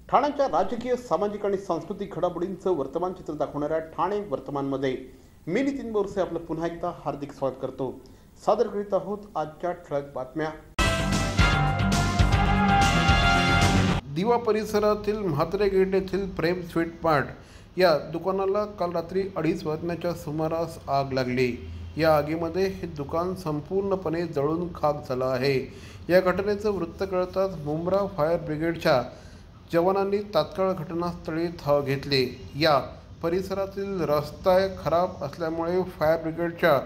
ठाण्याच्या राजकीय, सामाजिक आणि सांस्कृतिक घडामोडींचं वर्तमान चित्र दाखवणाऱ्या ठाणे वर्तमानमध्ये मी नितीन बोरसे आपलं पुन्हा एकदा हार्दिक स्वागत करतो। सादर करीत आहोत आजच्या ठळक बातम्या। दिवा परिसरातील म्हात्रे गेट येथील प्रेम स्वीट मार्ट या दुकानाला काल रात्री 2:30 वाजण्याच्या सुमारास आग लागली। या आगीमध्ये हे दुकान संपूर्णपणे जळून खाक झालं आहे। या घटनेचं वृत्त कळताच मुंब्रा फायर ब्रिगेडच्या जवानांनी तात्काळ घटनास्थळी धाव घेतली। या परिसरातील रस्ता खराब असल्यामुळे फायर ब्रिगेडच्या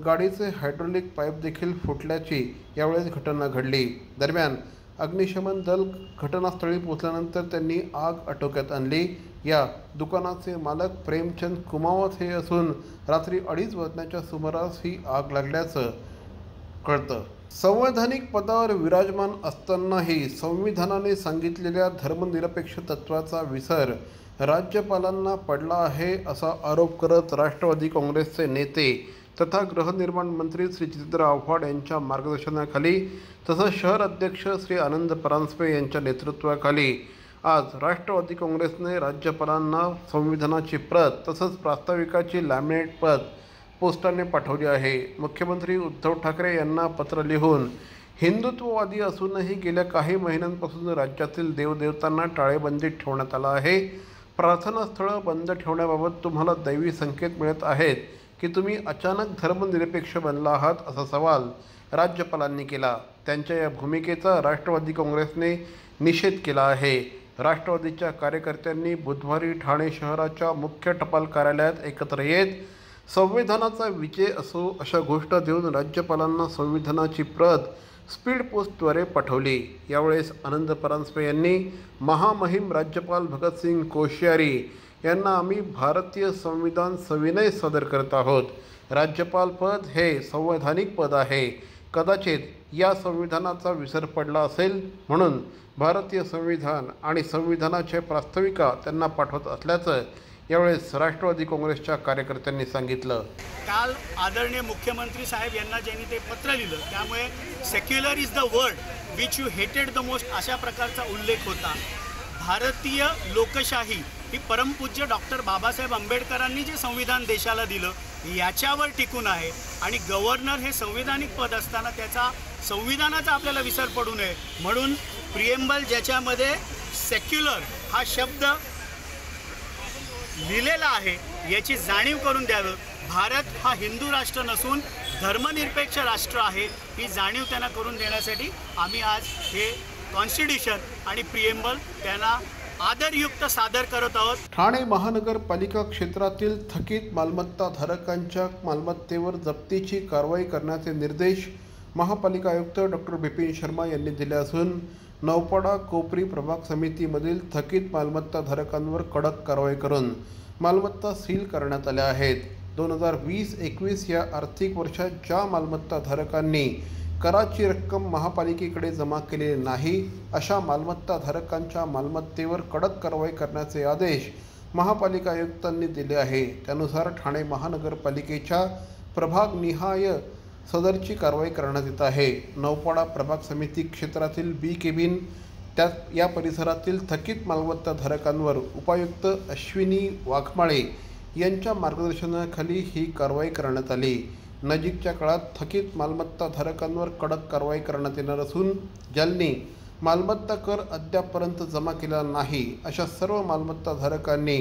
गाडीचे हायड्रोलिक पाईप देखील फुटल्याची यावेळेस घटना घडली। दरम्यान अग्निशमन दल घटनास्थळी पोहोचल्यानंतर त्यांनी आग आटोक्यात आणली। या दुकानाचे मालक प्रेमचंद कुमावत हे असून रात्री 2:30 वाजण्याच्या सुमारास ही आग लागल्याचं कळतं। संवैधानिक पदावर विराजमान असतानाही संविधानाने सांगितलेल्या धर्मनिरपेक्ष तत्वाचा विसर राज्यपालांना पडला आहे असा आरोप करत राष्ट्रवादी काँग्रेसचे नेते तथा गृहनिर्माण मंत्री श्री जितेंद्र आव्हाड यांच्या मार्गदर्शनाखाली तसंच शहर अध्यक्ष श्री आनंद परांजपे यांच्या नेतृत्वाखाली आज राष्ट्रवादी काँग्रेसने राज्यपालांना संविधानाची प्रत तसंच प्रास्ताविकाची लॅमिनेट प्रत पोस्टाने पाठवली आहे। मुख्यमंत्री उद्धव ठाकरे यांना पत्र लिहून हिंदुत्ववादी असूनही गेल्या काही महिन्यांपासून राज्यातील देवदेवतांना टाळेबंदीत ठेवण्यात आलं आहे। प्रार्थनास्थळं बंद ठेवण्याबाबत तुम्हाला दैवी संकेत मिळत आहेत की तुम्ही अचानक धर्मनिरपेक्ष बनला आहात असा सवाल राज्यपालांनी केला। त्यांच्या या भूमिकेचा राष्ट्रवादी काँग्रेसने निषेध केला आहे। राष्ट्रवादीच्या कार्यकर्त्यांनी बुधवारी ठाणे शहराच्या मुख्य टपाल कार्यालयात एकत्र येत संविधानाचा विजय असो अशा घोषणा देऊन राज्यपालांना संविधानाची प्रत स्पीड पोस्टद्वारे पाठवली। यावेळेस आनंद परांजपे यांनी महामहिम राज्यपाल भगतसिंग कोश्यारी यांना आम्ही भारतीय संविधान सविनय सादर करत आहोत। राज्यपाल पद हे संवैधानिक पद आहे। कदाचित या संविधानाचा विसर पडला असेल म्हणून भारतीय संविधान आणि संविधानाचे प्रास्ताविका त्यांना पाठवत असल्याचं यावेळेस राष्ट्रवादी काँग्रेसच्या कार्यकर्त्यांनी सांगितलं। काल आदरणीय मुख्यमंत्री साहेब यांना ज्यांनी ते पत्र लिहिलं त्यामुळे secular is the word which you हेटेड द मोस्ट अशा प्रकारचा उल्लेख होता। भारतीय लोकशाही ही परमपूज्य डॉक्टर बाबासाहेब आंबेडकरांनी जे संविधान देशाला दिलं याच्यावर टिकून आहे आणि गव्हर्नर हे संविधानिक पद असताना त्याचा संविधानाचा आपल्याला विसर पडू नये म्हणून प्रिएम्बल ज्याच्यामध्ये सेक्युलर हा शब्द लिहिलेला आहे याची जाणीव करून द्यावं। भारत हा हिंदू राष्ट्र नसून धर्मनिरपेक्ष राष्ट्र आहे ही जाणीव त्यांना करून देण्यासाठी आम्ही आज हे कॉन्स्टिट्यूशन आणि प्रिएम्बल त्यांना आदरयुक्त सादर करत आहोत। ठाणे महानगरपालिका क्षेत्रातील थकीत मालमत्ता धारकांच्या मालमत्तेवर जप्तीची कारवाई करण्याचे निर्देश महापालिका आयुक्त डॉक्टर बिपिन शर्मा यांनी दिले असून नौपाडा कोपरी प्रभाग समितीमधील थकीत मालमत्ता धारकांवर कडक कारवाई करून मालमत्ता सील करण्यात आल्या आहेत। 2020-21 या आर्थिक वर्षात ज्या मालमत्ता धारकांनी कराची रक्कम महापालिकेकडे जमा केलेली नाही अशा मालमत्ता धारकांच्या मालमत्तेवर कडक कारवाई करण्याचे आदेश महापालिका आयुक्तांनी दिले आहे। त्यानुसार ठाणे महानगरपालिकेच्या प्रभागनिहाय सदरची कारवाई करण्यात येत आहे। नौपाडा प्रभाग समिती क्षेत्रातील बी केबिन या परिसरातील थकीत मालमत्ता धारकांवर उपायुक्त अश्विनी वाघमाळे यांच्या मार्गदर्शनाखाली ही कारवाई करण्यात आली। नजीकच्या काळात थकीत मालमत्ता धारकांवर कडक कारवाई करण्यात येणार असून ज्यांनी मालमत्ता कर अद्यापपर्यंत जमा केला नाही अशा सर्व मालमत्ता धारकांनी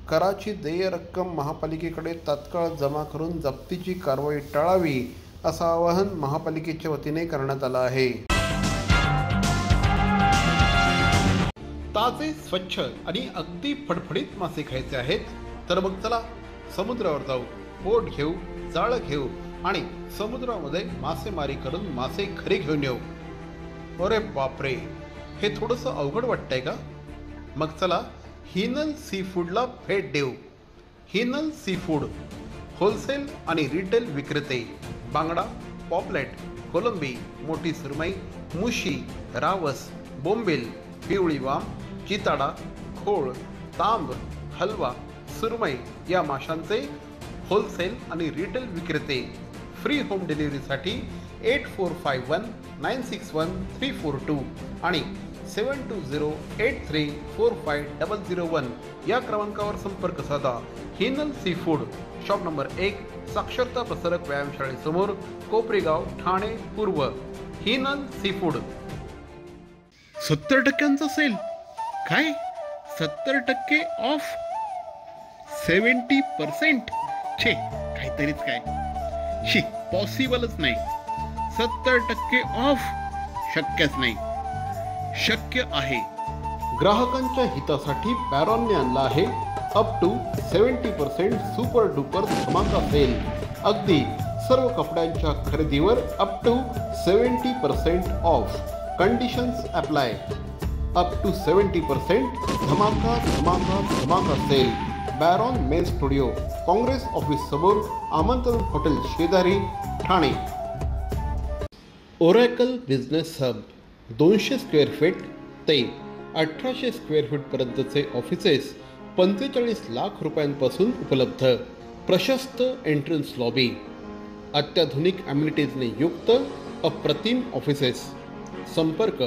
कराची देय रक्कम महापालिकेकडे तात्काळ जमा करून जप्तीची कारवाई टाळावी असं आवाहन महापालिकेच्या वतीने करण्यात आलं आहे। ताजे, स्वच्छ आणि अगदी फडफडीत मासे खायचे आहेत तर मग चला समुद्रावर जाऊ, बोट घेऊ, जाळं घेऊ आणि समुद्रामध्ये मासेमारी करून मासे घरी घेऊन येऊ। अरे बापरे, हे थोडंसं अवघड वाटतंय का? मग चला हिनल सी फूडला भेट देऊ। हिनल सी फूड होलसेल आणि रिटेल विक्रेते बांगडा, पॉपलेट, कोलंबी, मोठी सुरमई, मुशी, रावस, बोंबील, पिवळी वाम, चिताडा, खोळ, तांब, हलवा, सुरमई या माशांचे होलसेल आणि रिटेल विक्रेते। फ्री होम डिलिव्हरीसाठी 8451 961 342 आणि 7208345001 या क्रमांकावर संपर्क साधा. Hinal sea food, shop number 1, साक्षरता प्रसारक व्यायामशाळेसमोर, कोपरेगाव, ठाणे पूर्व. Hinal sea food. 70% सेल. काय 70% ऑफ? 70%? छे, काहीतरीच काय. शी, पॉसिबलच नाही. 70% ऑफ शक्यच नाही. शक्य आहे. ग्राहकांच्या हितासाठी बॅरॉनने आणला आहे अप टू 70% सुपर डुपर धमाका सेल. अगदी सर्व कपड्यांच्या खरेदीवर up to 70% off. Conditions apply. Up to 70% धमाका धमाका धमाका sale. Baron men studio, Congress office समोर, आमंत्रण हॉटेल शेजारी, Thane. Oracle business hub 200 square feet ते 1800 स्क्वेअर फीटपर्यंतचे ऑफिसेस 45 लाख रुपयांपासून उपलब्ध. प्रशस्त एंट्रन्स लॉबी, अत्याधुनिक ॲम्युनिटीजने युक्त अप्रतिम ऑफिसेस. संपर्क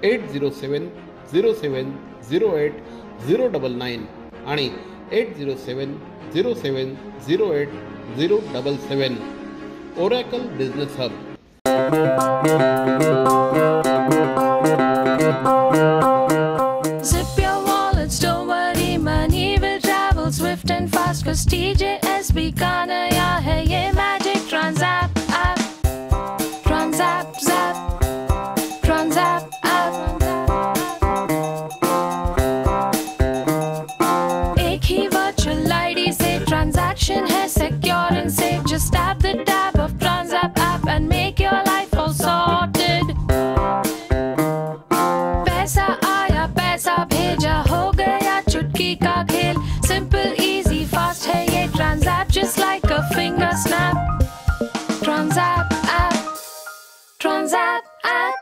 8070708099 आणि 8070708077. Oracle business hub. Zip your wallets, don't worry, money will travel swift and fast. Cause TJSB का नया है ये magic Transapp app. Transapp zap, Transapp app. एक ही virtual ID से transaction है secure and safe. Just tap the tab of Transapp app and make your life all sorted. पैसा आया पैसा भेजा हो गया चुटकी का खेल. Simple, easy, fast है ये Transapp just like a finger snap. Transapp app, Transapp app.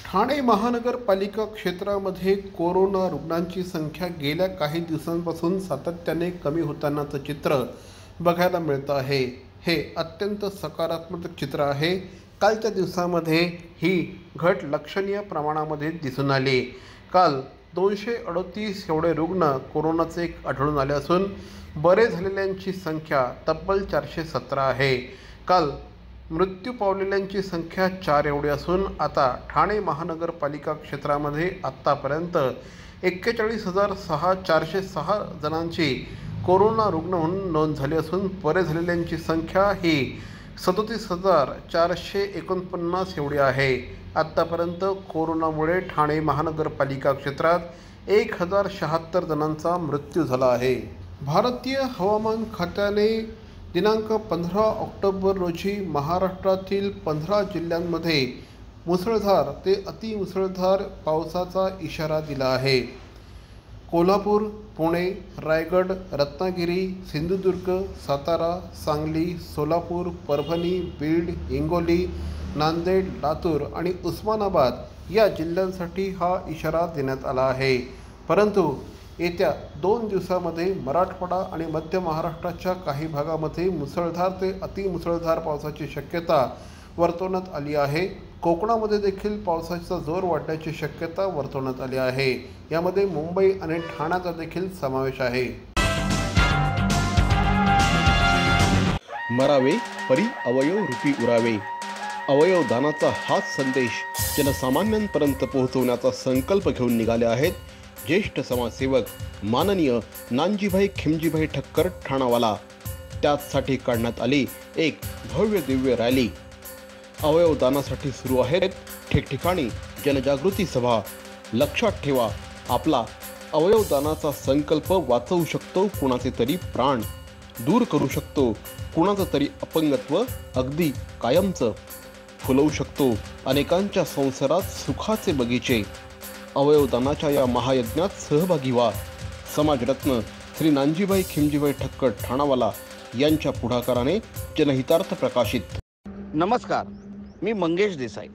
Thane महानगरपालिका क्षेत्रामध्ये कोरोना रुग्णांची संख्या गेल्या काही दिवसांपासून सातत्याने कमी होतानाचं चित्र बघायला मिळतं आहे. हे अत्यंत सकारात्मक चित्र आहे. कालच्या दिवसामध्ये ही घट लक्षणीय प्रमाणामध्ये दिसून आली. काल 238 एवढे रुग्ण कोरोनाचे आढळून आले असून बरे झालेल्यांची संख्या तब्बल 417 आहे. काल मृत्यू पावलेल्यांची संख्या 4 एवढी असून आता ठाणे महानगरपालिका क्षेत्रामध्ये आत्तापर्यंत 41,406 जणांची कोरोना रुग्ण म्हणून नोंद झाली असून बरे झालेल्यांची संख्या ही 37,449 एवढी आहे. आत्तापर्यंत कोरोनामुळे ठाणे महानगरपालिका क्षेत्रात 1,076 जणांचा मृत्यू झाला आहे. भारतीय हवामान खात्याने दिनांक 15 ऑक्टोबर रोजी महाराष्ट्रातील 15 जिल्ह्यांमध्ये मुसळधार ते अतिमुसळधार पावसाचा इशारा दिला आहे. कोल्हापूर, पुणे, रायगड, रत्नागिरी, सिंधुदुर्ग, सातारा, सांगली, सोलापूर, परभणी, बीड, हिंगोली, नांदेड, लातूर आणि उस्मानाबाद या जिल्ह्यांसाठी हा इशारा देण्यात आला आहे. परंतु येत्या 2 दिवसामध्ये मराठवाडा आणि मध्य महाराष्ट्राच्या काही भागामध्ये मुसळधार ते अतिमुसळधार पावसाची शक्यता वर्तवण्यात आली आहे. कोकणामध्ये देखील पावसाचा जोर वाढण्याची शक्यता वर्तवण्यात आली आहे. यामध्ये मुंबई आणि ठाण्याचा देखील समावेश आहे. मरावे परी अवयव रूपी उरावे. अवयव दानाचा हाच संदेश जनसामान्यांपर्यंत पोहोचवण्याचा संकल्प घेऊन निघाले आहेत ज्येष्ठ समाजसेवक माननीय नानजीभाई खिमजीभाई ठक्कर ठाणावाला. त्याचसाठी काढण्यात आली एक भव्य दिव्य रॅली. अवयवदानासाठी सुरू आहेत ठिकठिकाणी जनजागृती सभा. लक्षात ठेवा, आपला अवयवदानाचा संकल्प वाचवू शकतो कुणाचे तरी प्राण, दूर करू शकतो कुणाचं तरी अपंगत्व अगदी कायमचं, फुलवू शकतो अनेकांच्या संसारात सुखाचे बगीचे. अवयवदानाच्या या महायज्ञात सहभागी व्हा. समाजरत्न श्री नानजीभाई खिमजीभाई ठक्कर ठाणावाला यांच्या पुढाकाराने जनहितार्थ प्रकाशित. नमस्कार, मी मंगेश देसाई.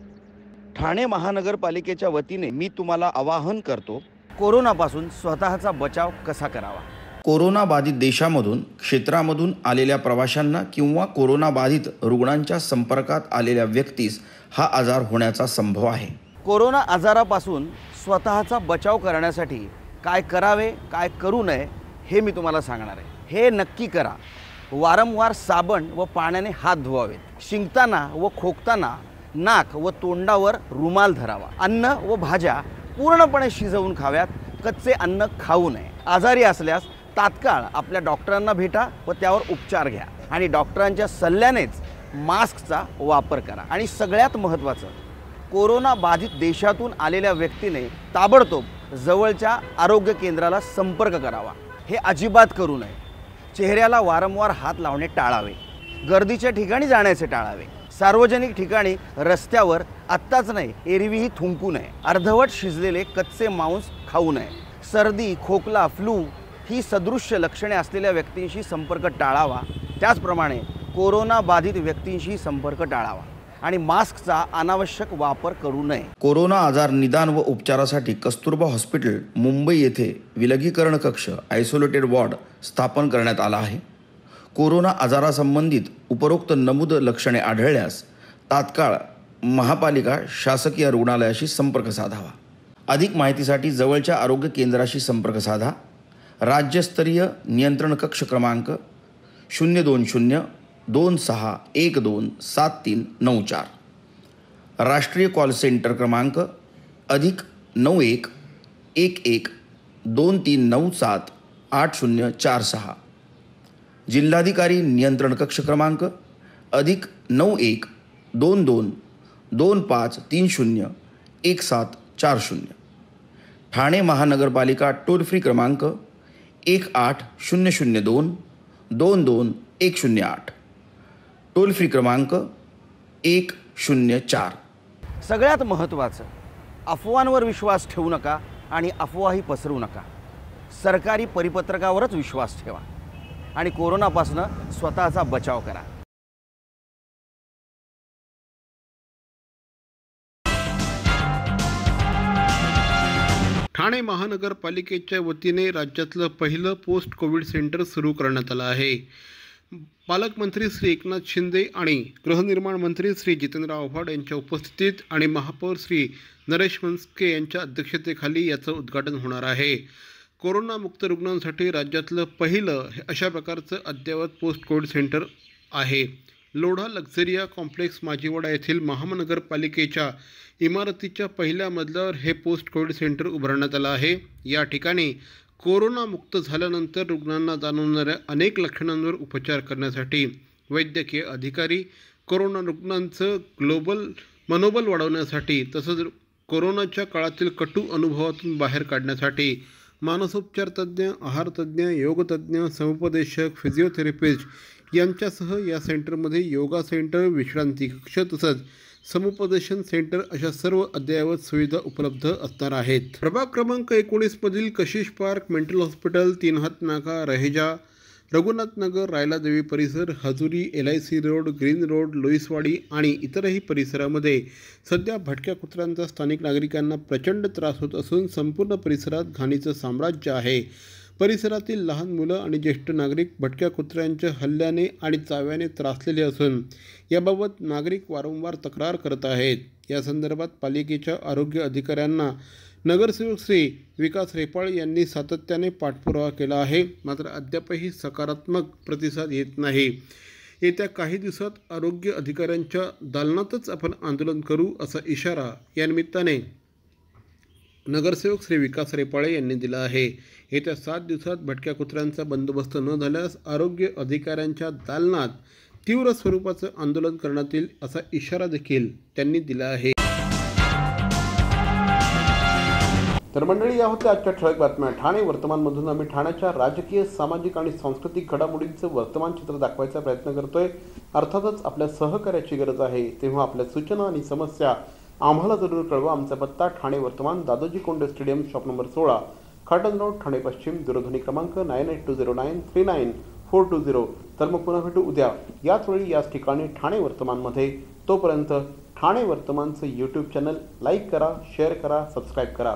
ठाणे महानगरपालिकेच्या वतीने मी तुम्हाला आवाहन करतो, कोरोनापासून स्वतःचा बचाव कसा करावा. कोरोनाबाधित देशामधून क्षेत्रामधून आलेल्या प्रवाशांना किंवा कोरोनाबाधित रुग्णांच्या संपर्कात आलेल्या व्यक्तीस हा आजार होण्याचा संभव आहे. कोरोना आजारापासून स्वतःचा बचाव करण्यासाठी काय करावे काय करू नये हे मी तुम्हाला सांगणार आहे. हे नक्की करा. वारंवार साबण व पाण्याने हात धुवावेत. शिंकताना व खोकताना नाक व तोंडावर रुमाल धरावा. अन्न व भाज्या पूर्णपणे शिजवून खाव्यात. कच्चे अन्न खाऊ नये. आजारी असल्यास तात्काळ आपल्या डॉक्टरांना भेटा व त्यावर उपचार घ्या आणि डॉक्टरांच्या सल्ल्यानेच मास्कचा वापर करा. आणि सगळ्यात महत्त्वाचं, कोरोना बाधित देशातून आलेल्या व्यक्तीने ताबडतोब जवळच्या आरोग्य केंद्राला संपर्क करावा. हे अजिबात करू नये. चेहऱ्याला वारंवार हात लावणे टाळावे. गर्दीच्या ठिकाणी जाण्याचे टाळावे. सार्वजनिक ठिकाणी रस्त्यावर आत्ताच नाही एरवीही थुंकू नये. अर्धवट शिजलेले कच्चे मांस खाऊ नये. सर्दी, खोकला, फ्लू ही सदृश्य लक्षणे असलेल्या व्यक्तींशी संपर्क टाळावा. त्याचप्रमाणे कोरोना बाधित व्यक्तींशी संपर्क टाळावा आणि मास्कचा अनावश्यक वापर करू नये. कोरोना आजार निदान व उपचारासाठी कस्तुरबा हॉस्पिटल मुंबई येथे विलगीकरण कक्ष आयसोलेटेड वॉर्ड स्थापन करण्यात आला आहे. कोरोना आजारासंबंधित उपरोक्त नमूद लक्षणे आढळल्यास तात्काळ महापालिका शासकीय रुग्णालयाशी संपर्क साधावा. अधिक माहितीसाठी जवळच्या आरोग्य केंद्राशी संपर्क साधा. राज्यस्तरीय नियंत्रण कक्ष क्रमांक 02026127394. राष्ट्रीय कॉल सेंटर क्रमांक +91 11 2397 8046. जिल्हाधिकारी नियंत्रण कक्ष क्रमांक +91 22 2530 1740. ठाणे महानगरपालिका टोल फ्री क्रमांक 18002 22108. टोल फ्री क्रमांक 104. सगळ्यात महत्त्वाचं, अफवांवर विश्वास ठेवू नका आणि अफवाही पसरवू नका. सरकारी परिपत्रकावरच विश्वास ठेवा आणि कोरोनापासून स्वतःचा बचाव करा. ठाणे महानगरपालिकेच्या वतीने राज्यातलं पहिलं पोस्ट कोविड सेंटर सुरू करण्यात आलं आहे. पालकमंत्री श्री एकनाथ शिंदे आणि गृहनिर्माण मंत्री श्री जितेंद्र आव्हाड यांच्या उपस्थितीत आणि महापौर श्री नरेश म्हस्के यांच्या अध्यक्षतेखाली याचं उद्घाटन होणार आहे. कोरोनामुक्त रुग्णांसाठी राज्यातलं पहिलं अशा प्रकारचं अद्ययावत पोस्ट कोविड सेंटर आहे. लोढा लक्झरिया कॉम्प्लेक्स माजीवाडा येथील महानगरपालिकेच्या इमारतीच्या पहिल्या मजल्यावर हे पोस्ट कोविड सेंटर उभारण्यात आलं आहे. या ठिकाणी कोरोनामुक्त झाल्यानंतर रुग्णांना जाणवणाऱ्या अनेक लक्षणांवर उपचार करण्यासाठी वैद्यकीय अधिकारी, कोरोना रुग्णांचं ग्लोबल मनोबल वाढवण्यासाठी तसंच कोरोनाच्या काळातील कटू अनुभवातून बाहेर काढण्यासाठी मानसोपचार तज्ज्ञ, आहारतज्ज्ञ, योगतज्ज्ञ, समुपदेशक, फिजिओथेरपिस्ट यांच्यासह या सेंटरमध्ये योगा सेंटर, विश्रांती कक्ष तसंच समुपदेशन सेंटर अशा सर्व अद्ययावत सुविधा उपलब्ध असणार आहेत. प्रभाग क्रमांक 19 मधील कशिश पार्क, मेंटल हॉस्पिटल, तीन हात नाका, रहेजा, रघुनाथ नगर, रायला देवी परिसर, हजुरी, LIC रोड, ग्रीन रोड, लोईसवाडी आणि इतरही परिसरामध्ये सध्या भटक्या कुत्र्यांचा स्थानिक नागरिकांना प्रचंड त्रास होत असून संपूर्ण परिसरात घाणीचं साम्राज्य आहे. परिसरातील लहान मुलं आणि ज्येष्ठ नागरिक भटक्या कुत्र्यांच्या हल्ल्याने आणि चाव्याने त्रासलेले असून याबाबत नागरिक वारंवार तक्रार करत आहेत. या संदर्भात पालिकेच्या आरोग्य अधिकाऱ्यांना नगरसेवक श्री विकास रेपाळ यांनी सातत्याने पाठपुरावा केला आहे. मात्र अद्यापही सकारात्मक प्रतिसाद येत नाही. येत्या काही दिवसात आरोग्य अधिकाऱ्यांच्या दालनातच आपण आंदोलन करू असा इशारा या निमित्ताने नगरसेवक श्री विकास रेपाळे यांनी दिला आहे. येत्या 7 दिवसात भटक्या कुत्र्यांचा बंदोबस्त न झाल्यास आरोग्य अधिकाऱ्यांच्या दालनात तीव्र स्वरूपाचं आंदोलन करण्यात येईल असा इशारा देखील त्यांनी दिला आहे. तर मंडळी, या होत्या आजच्या ठळक बातम्या. ठाणे वर्तमानमधून आम्ही ठाण्याच्या राजकीय, सामाजिक आणि सांस्कृतिक घडामोडींचं वर्तमान चित्र दाखवायचा प्रयत्न करतोय. अर्थातच आपल्या सहकार्याची गरज आहे. तेव्हा आपल्या सूचना आणि समस्या आम्हाला जरूर कळवा. आमचा पत्ता ठाणे वर्तमान, Dadoji Konde stadium, shop number 16, Khatan road, Thane पश्चिम. दूरध्वनी क्रमांक 9820939420. तर मग पुन्हा भेटू उद्या याच वेळी याच ठिकाणी ठाणे वर्तमानमध्ये. तोपर्यंत ठाणे वर्तमानचं यूट्यूब चॅनल लाईक करा, शेअर करा, सबस्क्राईब करा.